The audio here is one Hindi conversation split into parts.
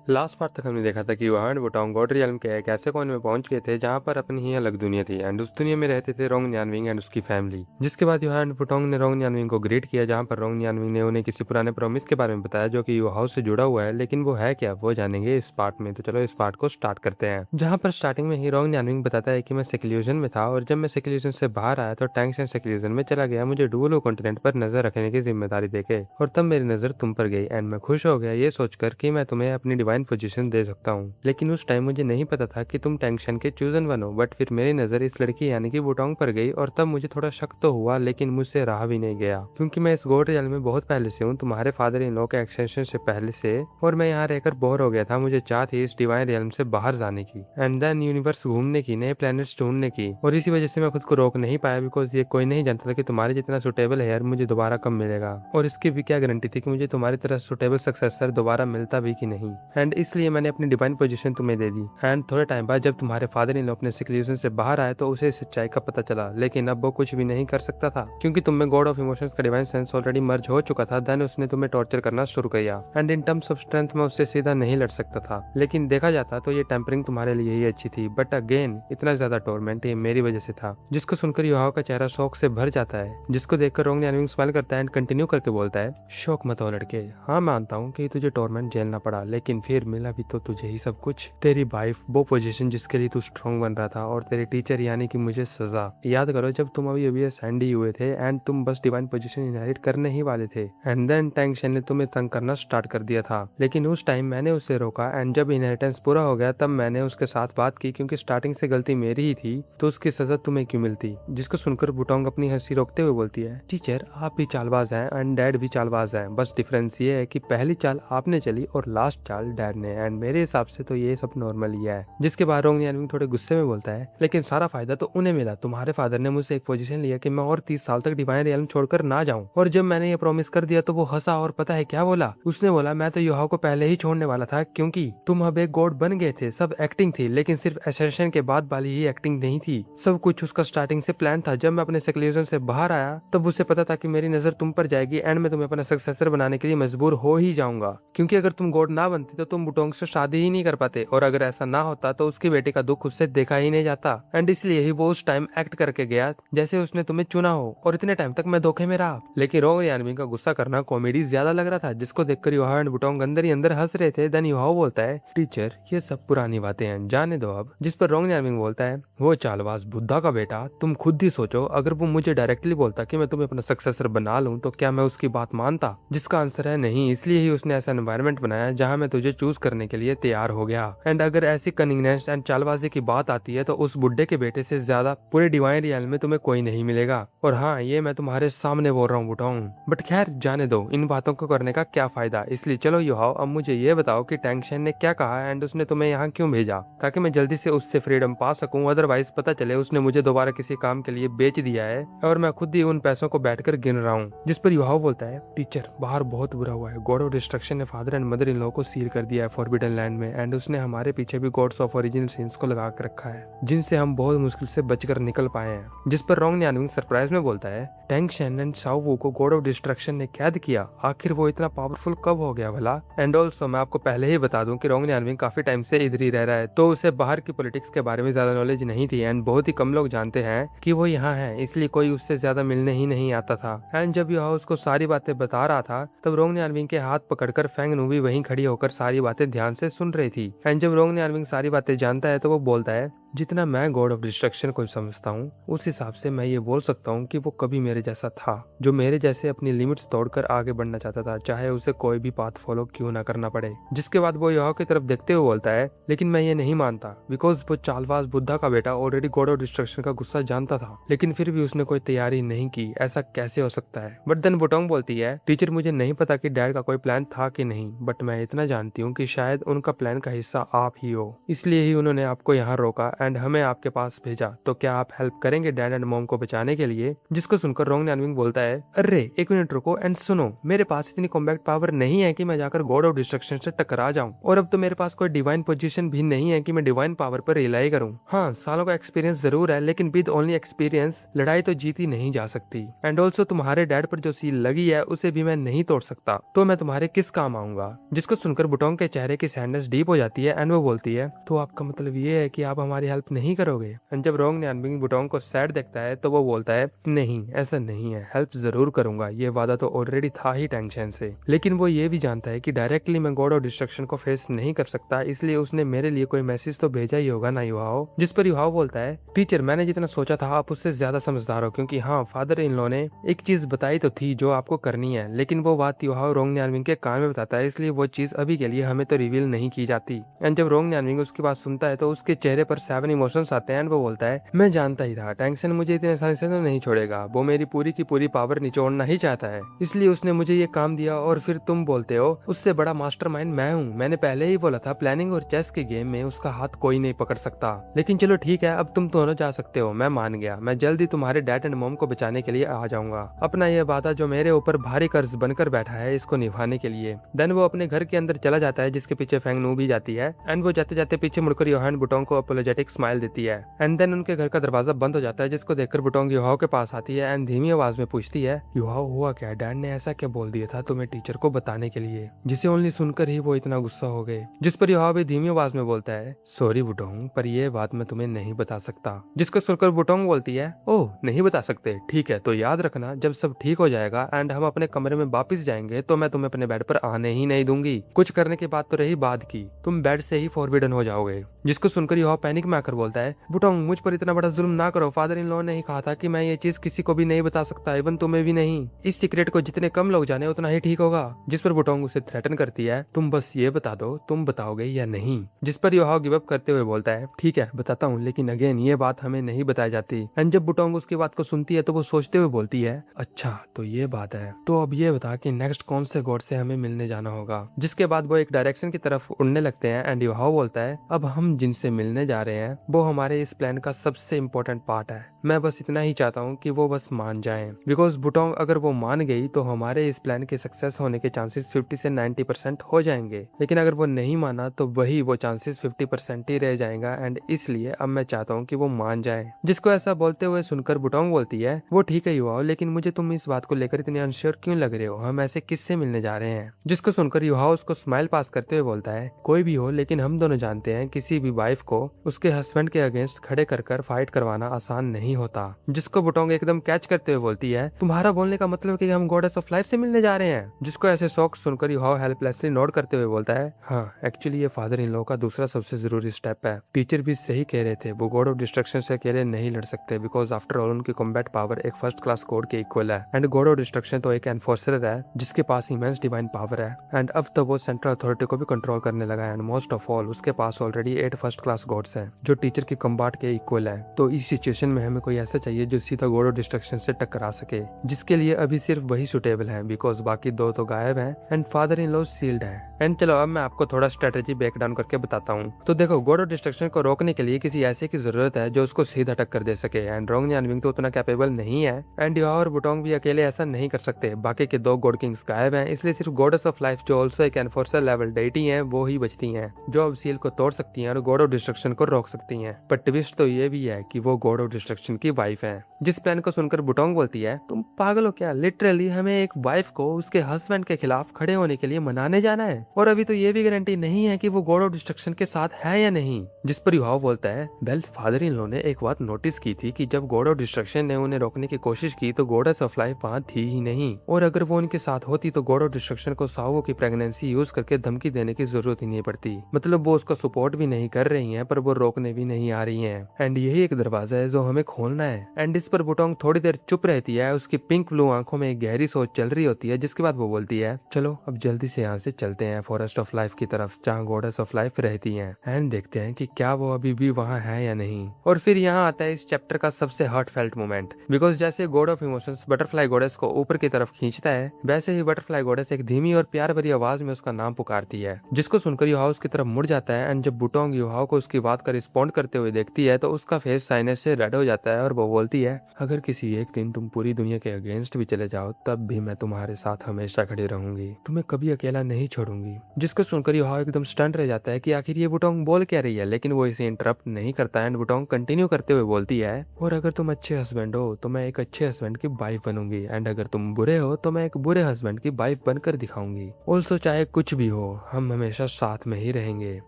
लास्ट पार्ट तक हमने देखा था कि वहां वुटोंग गॉड रियल्म के एक ऐसे कोने में पहुंच गए थे जहां पर अपनी ही अलग दुनिया थी एंड उस दुनिया में रहते थे रोंग न्यानविंग एंड उसकी फैमिली। जिसके बाद योहान वुटोंग ने रोंग न्यानविंग को ग्रीट किया, जहां पर रोंग न्यानविंग ने उन्हें किसी पुराने प्रॉमिस के बारे में बताया जो कि हाउस से जुड़ा हुआ है, लेकिन वो है क्या वो जानेंगे इस पार्ट में। तो चलो इस पार्ट को स्टार्ट करते हैं, जहां पर स्टार्टिंग में ही रोंग न्यानविंग बताता है कि मैं सेक्लूजन में था और जब मैं सेक्लूजन से बाहर आया तो टैंक्स एंड सेक्लूजन में चला गया मुझे डुवलो कॉन्टिनेंट पर नजर रखने की जिम्मेदारी देके, और तब मेरी नजर तुम पर गई एंड मैं खुश हो गया ये सोचकर कि मैं तुम्हें अपनी डिवाइन पोजीशन दे सकता हूँ। लेकिन उस टाइम मुझे नहीं पता था कि तुम टेंशन के चूजन बनो। बट फिर मेरी नजर इस लड़की यानी कि वुटोंग पर गई और तब मुझे थोड़ा शक तो हुआ, लेकिन मुझसे रहा भी नहीं गया क्योंकि मैं इस गॉड रियल में बहुत पहले से हूँ, तुम्हारे फादर इन लॉ के एक्सटेंशन से पहले से, और मैं यहाँ रहकर बोर हो गया था। मुझे चाह थी इस डिवाइन रियल्म से बाहर जाने की एंड देन यूनिवर्स घूमने की, नए प्लैनेट्स ढूंढने की, और इसी वजह से मैं खुद को रोक नहीं पाया बिकॉज ये कोई नहीं जानता था कि तुम्हारे जितना सुटेबल हेयर मुझे दोबारा कब मिलेगा, और इसकी भी क्या गारंटी थी कि मुझे तुम्हारी तरह सुटेबल सक्सेसर दोबारा मिलता भी कि नहीं। एंड इसलिए मैंने अपनी डिवाइन पोजीशन तुम्हें दे दी। एंड थोड़े टाइम बाद जब तुम्हारे फादर इन लॉ अपने सिक्लूजन से बाहर आए तो उसे सच्चाई का पता चला, लेकिन अब वो कुछ भी नहीं कर सकता था क्योंकि तुम में गॉड ऑफ इमोशंस का डिवाइन सेंस ऑलरेडी मर्ज हो चुका था। देन उसने तुम्हें टॉर्चर करना शुरू किया and in terms of strength में उससे सीधा नहीं लड़ सकता था, लेकिन देखा जाता तो ये टेम्परिंग तुम्हारे लिए ही अच्छी थी। बट अगेन इतना ज्यादा टॉर्मेंट ये मेरी वजह से था। जिसको सुनकर युहाओ का चेहरा शौक से भर जाता है, जिसको देखकर रोंग न्यानविंग स्माइल करता है एंड कंटिन्यू करके बोलता है, शौक मत हो लड़के, हाँ मानता हूँ कि तुझे टॉर्मेंट झेलना पड़ा, लेकिन फिर मिला भी तो तुझे ही सब कुछ, तेरी वाइफ, वो पोजीशन जिसके लिए तू स्ट्रॉन्ग बन रहा था, और तेरे टीचर यानी कि मुझे सजा। याद करो जब तुम अभी अभी सैंडी हुए थे एंड तुम बस डिवाइन पोजीशन इनहेरिट करने ही वाले थे एंड देन टैंग शेन ने तुम्हें तंग करना स्टार्ट कर दिया था, लेकिन उस टाइम मैंने उसे रोका एंड जब इनहेरिटेंस पूरा हो गया तब मैंने उसके साथ बात की क्योंकि स्टार्टिंग से गलती मेरी ही थी, तो उसकी सजा तुम्हें क्यों मिलती। जिसको सुनकर बुटोंग अपनी हंसी रोकते हुए बोलती है, टीचर आप भी चालबाज हैं एंड डैड भी चालबाज हैं, बस डिफरेंस ये है कि पहली चाल आपने चली और लास्ट चाल डैड ने, एंड मेरे हिसाब से तो ये सब नॉर्मल ही है। जिसके बाद रोंग न्यानविंग थोड़े गुस्से में बोलता है, लेकिन सारा फायदा तो उन्हें मिला, तुम्हारे फादर ने मुझसे एक पोजीशन लिया कि मैं और 30 साल तक डिवाइन रियल्म छोड़कर ना जाऊं, और जब मैंने ये प्रॉमिस कर दिया तो वो हंसा और पता है क्या बोला, उसने बोला मैं तो युहाओ को पहले ही छोड़ने वाला था क्योंकि तुम अब एक गॉड बन गए थे। सब एक्टिंग थी, लेकिन सिर्फ एसेंशन के बाद वाली ही एक्टिंग नहीं थी, सब कुछ उसका स्टार्टिंग से प्लान था। जब मैं अपने सेक्लूजन से बाहर आया तब उसे पता था कि मेरी नजर तुम पर जाएगी एंड मैं तुम्हें अपना सक्सेसर बनाने के लिए मजबूर हो ही जाऊंगा, क्योंकि अगर तुम गॉड ना बनती तो तुम बुटोंग से शादी ही नहीं कर पाते, और अगर ऐसा ना होता तो उसकी बेटी का दुख उससे देखा ही नहीं जाता, एंड इसलिए ही वो उस टाइम एक्ट करके गया जैसे उसने तुम्हें चुना हो, और इतने टाइम तक मैं धोखे में रहा। लेकिन रोंग न्यानविंग का गुस्सा करना कॉमेडी ज्यादा लग रहा था, जिसको देखकर युहाओ एंड बुटोंग अंदर ही अंदर हंस रहे थे। देन युहाओ बोलता है, टीचर ये सब पुरानी बातें हैं, जाने दो अब। जिस पर रोंग न्यानविंग बोलता है, वो चालबाज बुद्धा का बेटा, तुम खुद ही सोचो अगर वो मुझे डायरेक्टली बोलता कि मैं तुम्हें अपना सक्सेसर बना लूं तो क्या मैं उसकी बात मानता। जिसका आंसर है नहीं, इसलिए ही उसने ऐसा एनवायरनमेंट बनाया जहां मैं तुझे चूज करने के लिए तैयार हो गया। एंड अगर ऐसी कनिंगनेस एंड चालबाजी की बात आती है तो उस बुड्ढे के बेटे से ज्यादा पूरे डिवाइन रियल में तुम्हें कोई नहीं मिलेगा, और हाँ ये मैं तुम्हारे सामने बोल रहा हूँ बुटाऊं। बट खैर जाने दो, इन बातों को करने का क्या फायदा। इसलिए चलो युहाओ अब मुझे ये बताओ कि टैंग शेन ने क्या कहा एंड उसने तुम्हें यहाँ क्यों भेजा, ताकि मैं जल्दी से उससे फ्रीडम पा सकूं, अदरवाइज पता चले उसने मुझे दोबारा किसी काम के लिए बेच दिया है और मैं खुद ही उन पैसों को बैठकर गिन रहा हूँ। जिस पर युहाओ बोलता है, टीचर बाहर बहुत बुरा हुआ है, गॉड ऑफ डिस्ट्रक्शन ने father and mother in law को सील कर दिया है फॉरबिडन लैंड में, एंड उसने हमारे पीछे भी गॉड्स ऑफ ओरिजिनल सिंस को लगा कर रखा है जिनसे हम बहुत मुश्किल से बचकर निकल पाए हैं। जिस पर रोंग न्यानविंग सरप्राइज में बोलता है, टैंग शेन एंड शाओ वू को गॉड ऑफ डिस्ट्रक्शन ने कैद किया, आखिर वो इतना पावरफुल कब हो गया भला। एंड ऑल्सो मैं आपको पहले ही बता दूं कि रोंग न्यानविंग काफी टाइम से इधर ही रह रहा है, तो उसे बाहर की पॉलिटिक्स के बारे में ज्यादा नॉलेज नहीं थी, एंड बहुत ही कम लोग जानते हैं कि वो यहाँ है, इसलिए कोई उससे ज्यादा मिलने ही नहीं आता था। एंड जब युहाओ उसको सारी बातें बता रहा था तब रोंग न्यानविंग के हाथ पकड़कर फेंग नु भी वहीं खड़ी होकर सारी बातें ध्यान से सुन रही थी। एंड जब रोंग न्यानविंग सारी बातें जानता है तो वो बोलता है, जितना मैं गॉड ऑफ डिस्ट्रक्शन को समझता हूँ उस हिसाब से मैं ये बोल सकता हूँ कि वो कभी मेरे जैसा था, जो मेरे जैसे अपनी लिमिट्स तोड़कर आगे बढ़ना चाहता था, चाहे उसे कोई भी पाथ फॉलो क्यों ना करना पड़े। जिसके बाद वो युहाओ की तरफ देखते हुए बोलता है, लेकिन मैं ये नहीं मानता, बिकॉज वो चालबाज बुद्धा का बेटा ऑलरेडी गॉड ऑफ डिस्ट्रक्शन का गुस्सा जानता था, लेकिन फिर भी उसने कोई तैयारी नहीं की, ऐसा कैसे हो सकता है। बट देन बुटोंग बोलती है, टीचर मुझे नहीं पता कि डैड का कोई प्लान था कि नहीं, बट मैं इतना जानती हूँ कि शायद उनका प्लान का हिस्सा आप ही हो, इसलिए ही उन्होंने आपको यहाँ रोका एंड हमें आपके पास भेजा, तो क्या आप हेल्प करेंगे डैड एंड मॉम को बचाने के लिए? जिसको सुनकर रोंग न्यानविंग बोलता है, अरे एक मिनट रुको एंड सुनो, मेरे पास इतनी कॉम्बैट पावर नहीं है कि मैं जाकर गॉड ऑफ डिस्ट्रक्शन से टकरा जाऊं, और अब तो मेरे पास कोई डिवाइन पोजीशन भी नहीं है कि मैं डिवाइन पावर पर रिलाई करूं। हाँ, सालों का एक्सपीरियंस जरूर है, लेकिन विद ओनली एक्सपीरियंस लड़ाई तो जीती नहीं जा सकती। एंड ऑल्सो तुम्हारे डैड पर जो सील लगी है उसे भी मैं नहीं तोड़ सकता, तो मैं तुम्हारे किस काम आऊंगा? जिसको सुनकर बुटोंग के चेहरे की सैडनेस डीप हो जाती है एंड वो बोलती है, तो आपका मतलब ये है कि आप हमारी हेल्प नहीं करोगे? एंड जब रोंग न्यानबिंग बुटोंग को सैड देखता है तो वो बोलता है, नहीं ऐसा नहीं है, हेल्प जरूर करूंगा, ये वादा तो ऑलरेडी था ही टेंशन से। लेकिन वो ये भी जानता है कि डायरेक्टली मैं गॉड ऑफ डिस्ट्रक्शन को फेस नहीं कर सकता, इसलिए उसने मेरे लिए कोई मैसेज तो भेजा ही होगा ना युहाओ। जिस पर युहाओ बोलता है, टीचर मैंने जितना सोचा था आप उससे ज्यादा समझदार हो, क्योंकि हाँ फादर इन लॉ ने एक चीज बताई तो थी जो आपको करनी है, लेकिन वो बात युहाओ रोंग न्यानविंग के कान में बताता है, इसलिए वो चीज अभी के लिए हमें तो रिवील नहीं की जाती। एंड जब रोंग न्यानविंग उसकी बात सुनता है तो उसके चेहरे पर 7 इमोशंस आते हैं एंड वो बोलता है, मैं जानता ही था टेंशन मुझे इतने आसानी से तो नहीं छोड़ेगा, वो मेरी पूरी की पूरी पावर निचोड़ना ही चाहता है, इसलिए उसने मुझे ये काम दिया। और फिर तुम बोलते हो उससे बड़ा मास्टरमाइंड मैं हूँ, मैंने पहले ही बोला था प्लानिंग और चेस के गेम में उसका हाथ कोई नहीं पकड़ सकता। लेकिन चलो ठीक है, अब तुम दोनों जा सकते हो, मैं मान गया, मैं जल्दी तुम्हारे डैड एंड मॉम को बचाने के लिए आ जाऊंगा, अपना यह वादा जो मेरे ऊपर भारी कर्ज बनकर बैठा है इसको निभाने के लिए। देन वो अपने घर के अंदर चला जाता है, जिसके पीछे फेंग नू भी जाती है एंड वो जाते जाते पीछे मुड़कर योहान बुटोंग को अपोलोजेटिक स्माइल देती है। एंड देन उनके घर का दरवाजा बंद हो जाता है, जिसको देखकर बुटोंग युहाओ के पास आती है एंड धीमी आवाज में पूछती है, युहाओ हुआ क्या? डैड ने ऐसा क्या बोल दिया था तुम्हें टीचर को बताने के लिए? जिसे ओनली सुनकर ही वो इतना गुस्सा हो गए। जिस पर युहाओ भी धीमी आवाज में बोलता है, सॉरी बुटोंग, पर यह बात मैं तुम्हें नहीं बता सकता। जिसको सुनकर बुटोंग बोलती है, ओह नहीं बता सकते, ठीक है, तो याद रखना जब सब ठीक हो जाएगा एंड हम अपने कमरे में वापिस जाएंगे तो मैं तुम्हें अपने बेड पर आने ही नहीं दूंगी। कुछ करने की बात तो रही बाद की, तुम बेड से ही फॉरबिडन हो जाओगे। जिसको सुनकर युहाओ पैनिक में आकर बोलता है, बुटोंग मुझ पर इतना बड़ा जुल्म ना करो, फादर इन लॉ ने ही कहा था कि मैं ये चीज किसी को भी नहीं बता सकता, इवन तुम्हें भी नहीं। इस सीक्रेट को जितने कम लोग जाने उतना ही ठीक होगा। जिस पर बुटोंग उसे थ्रेटन करती है, तुम बस ये बता दो तुम बताओगे या नहीं। जिस पर युहाओ गिव अप करते हुए बोलता है, ठीक है बताता हूँ, लेकिन अगेन ये बात हमें नहीं बताई जाती। एंड जब बुटोंग उसकी बात को सुनती है तो वो सोचते हुए बोलती है, अच्छा तो ये बात है, तो अब ये बता कि नेक्स्ट कौन से गॉड से हमें मिलने जाना होगा। जिसके बाद वो एक डायरेक्शन की तरफ उड़ने लगते हैं एंड युहाओ बोलता है, अब हम जिनसे मिलने जा रहे हैं वो हमारे इस प्लान का सबसे इम्पोर्टेंट पार्ट है, मैं बस इतना ही चाहता हूँ कि वो बस मान जाएं, बिकॉज बुटोंग अगर वो मान गई तो हमारे इस प्लान के सक्सेस होने के चांसेस 50 से 90% हो जाएंगे, लेकिन अगर वो नहीं माना तो वही वो चांसेस 50% ही रह जाएगा, एंड इसलिए अब मैं चाहता हूँ कि वो मान जाए। जिसको ऐसा बोलते हुए सुनकर बुटोंग बोलती है, वो ठीक है युहाओ, लेकिन मुझे तुम इस बात को लेकर इतने अनश्योर क्यों लग रहे हो, हम ऐसे किससे मिलने जा रहे हैं? जिसको सुनकर युहाओ उसको स्माइल पास करते हुए बोलता है, कोई भी हो, लेकिन हम दोनों जानते हैं किसी भी वाइफ को उसके हस्बैंड के अगेंस्ट खड़े कर फाइट करवाना आसान नहीं होता। जिसको बुटोंग एकदम कैच करते हुए बोलती है, तुम्हारा बोलने का मतलब कि हम गॉडेस ऑफ लाइफ से मिलने जा रहे हैं? जिसको ऐसे शौक सुनकर युहाओ हेल्पलेसली नोट करते हुए बोलता है, हाँ एक्चुअली ये फादर इन लॉ का दूसरा सबसे जरूरी स्टेप है, टीचर भी सही कह रहे थे, वो गॉड ऑफ डिस्ट्रक्शन से अकेले नहीं लड़ सकते, बिकॉज आफ्टर ऑल उनकी कॉम्बैट पावर एक फर्स्ट क्लास गॉड के इक्वल है, एंड गॉड ऑफ डिस्ट्रक्शन तो एक एनफोर्सर है जिसके पास इमेंस डिवाइन पावर है, एंड अब तो वो सेंट्रल अथॉरिटी को भी कंट्रोल करने लगा है, एंड मोस्ट ऑफ ऑल उसके पास ऑलरेडी 8 फर्स्ट क्लास गॉड्स हैं जो टीचर की कॉम्बैट के इक्वल है। तो इस सिचुएशन में हमें कोई ऐसा चाहिए जो सीधा गॉड ऑफ डिस्ट्रक्शन से टकरा सके, जिसके लिए अभी सिर्फ वही सुटेबल है, बिकॉज बाकी दो तो गायब हैं and father in law sealed है। एंड चलो अब मैं आपको थोड़ा स्ट्रेटेजी ब्रेक डाउन करके बताता हूँ। तो देखो, गॉड ऑफ डिस्ट्रक्शन को रोकने के लिए किसी ऐसे की जरूरत है जो उसको सीधा टक्कर दे सके, एंड रोंग न्यानविंग तो उतना कैपेबल नहीं है, एंड युहाओ और बुटोंग भी अकेले ऐसा नहीं कर सकते, बाकी के दो गॉड किंग्स गायब हैं, इसलिए सिर्फ गॉडेस ऑफ लाइफ जो ऑल्सो एक एनफोर्सर लेवल डेटी है वो ही बचती हैं, जो अब सील को तोड़ सकती हैं और गॉड ऑफ डिस्ट्रक्शन को रोक सकती हैं। पर ट्विस्ट तो ये भी है कि वो गॉड ऑफ डिस्ट्रक्शन की वाइफ है। जिस प्लान को सुनकर बुटोंग बोलती है, तुम पागल हो क्या, लिटरली हमें एक वाइफ को उसके हस्बैंड के खिलाफ खड़े होने के लिए मनाने जाना है, और अभी तो ये भी गारंटी नहीं है कि वो गॉड ऑफ डिस्ट्रक्शन के साथ है या नहीं। जिस पर युहाओ बोलता है, वेल फादर इन लॉ ने एक बात नोटिस की थी कि जब गॉड ऑफ डिस्ट्रक्शन ने उन्हें रोकने की कोशिश की तो गॉडेस ऑफ लाइफ वहां थी ही नहीं, और अगर वो उनके साथ होती तो गॉड ऑफ डिस्ट्रक्शन को सावो की प्रेगनेंसी यूज करके धमकी देने की जरूरत ही नहीं पड़ती, मतलब वो उसका सपोर्ट भी नहीं कर रही है पर वो रोकने भी नहीं आ रही है, एंड यही एक दरवाजा है जो हमें खोलना है। एंड इस पर बुटोंग थोड़ी देर चुप रहती है, उसकी पिंक ब्लू आंखों में एक गहरी सोच चल रही होती है, जिसके बाद वो बोलती है, चलो अब जल्दी से यहाँ से चलते हैं फॉरेस्ट ऑफ लाइफ की तरफ जहाँ गॉडेस ऑफ लाइफ रहती हैं, एंड देखते हैं कि क्या वो अभी भी वहाँ है या नहीं। और फिर यहाँ आता है इस चैप्टर का सबसे हार्ट फेल्ट मोमेंट, बिकॉज जैसे God of emotions butterfly goddess को ऊपर की तरफ खींचता है, वैसे ही बटरफ्लाई गॉडेस एक धीमी और प्यार भरी आवाज में उसका नाम पुकारती है, जिसको सुनकर युहाओ उसकी तरफ मुड़ जाता है। एंड जब बुटोंग युहाओ को उसकी बात का रिस्पॉन्ड करते हुए देखती है तो उसका फेस साइनेस से रेड हो जाता है और वो बोलती है, अगर किसी एक दिन तुम पूरी दुनिया के अगेंस्ट भी चले जाओ तब भी मैं तुम्हारे साथ हमेशा खड़ी रहूंगी, तुम्हें कभी अकेला नहीं छोड़ूंगी। जिसको सुनकर युहाओ एकदम स्टन रह जाता है कि आखिर ये बुटोंग बोल क्या रही है, लेकिन वो इसे इंटरप्ट नहीं करता है। एंड बुटोंग कंटिन्यू करते हुए बोलती है, और अगर तुम अच्छे हस्बैंड हो तो मैं एक अच्छे हस्बैंड की वाइफ बनूंगी, एंड अगर तुम बुरे हो तो मैं एक बुरे हस्बैंड की वाइफ बनकर दिखाऊंगी। ऑल्सो चाहे कुछ भी हो हम हमेशा साथ में ही रहेंगे,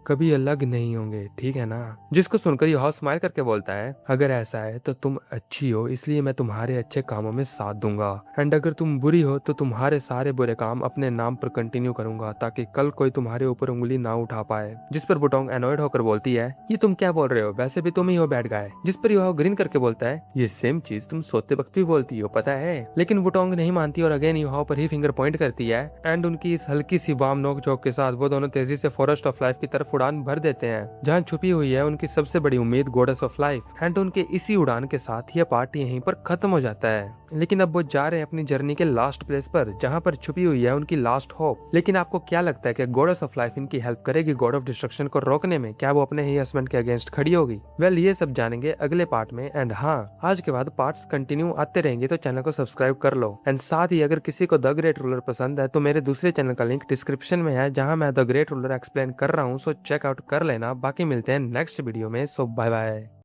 कभी अलग नहीं होंगे, ठीक है ना। जिसको सुनकर युहाओ स्माइल करके बोलता है, अगर ऐसा है तो तुम अच्छी हो इसलिए मैं तुम्हारे अच्छे कामों में साथ दूंगा, एंड अगर तुम बुरी हो तो तुम्हारे सारे बुरे काम अपने नाम पर कंटिन्यू करूंगा ताकि कल कोई तुम्हारे ऊपर उंगली ना उठा पाए। जिस पर बुटोंग एनॉयड होकर बोलती है, ये तुम क्या बोल रहे हो, वैसे भी तुम ही हो बैड गाय। जिस पर युहाओ ग्रीन करके बोलता है, ये सेम चीज तुम सोते वक्त भी बोलती हो पता है। लेकिन वुटोंग नहीं मानती और अगेन युहाओ पर ही फिंगर पॉइंट करती है। एंड उनकी इस हल्की सी वार्म नोक झोंक के साथ वो दोनों तेजी से फॉरेस्ट ऑफ लाइफ की तरफ उड़ान भर देते हैं, जहाँ छुपी हुई है उनकी सबसे बड़ी उम्मीद गॉडेस ऑफ लाइफ। एंड उनके इसी उड़ान के साथ यह पार्ट यहीं पर खत्म हो जाता है। लेकिन अब वो जा रहे हैं अपनी जर्नी के लास्ट प्लेस पर, जहाँ पर छुपी हुई है उनकी लास्ट होप। लेकिन आपको क्या लगता है कि गॉडेस ऑफ लाइफ इनकी हेल्प करेगी गॉड ऑफ डिस्ट्रक्शन को रोकने में? क्या वो अपने ही हस्बैंड के अगेंस्ट खड़ी होगी? वेल ये सब जानेंगे अगले पार्ट में। एंड हाँ, आज के बाद पार्ट्स कंटिन्यू आते रहेंगे तो चैनल को सब्सक्राइब कर लो। एंड साथ ही अगर किसी को द ग्रेट रूलर पसंद है तो मेरे दूसरे चैनल का लिंक डिस्क्रिप्शन में है, जहाँ मैं द ग्रेट रूलर एक्सप्लेन कर रहा हूँ, सो चेकआउट कर लेना। बाकी मिलते हैं नेक्स्ट वीडियो में, सो बाय बाय।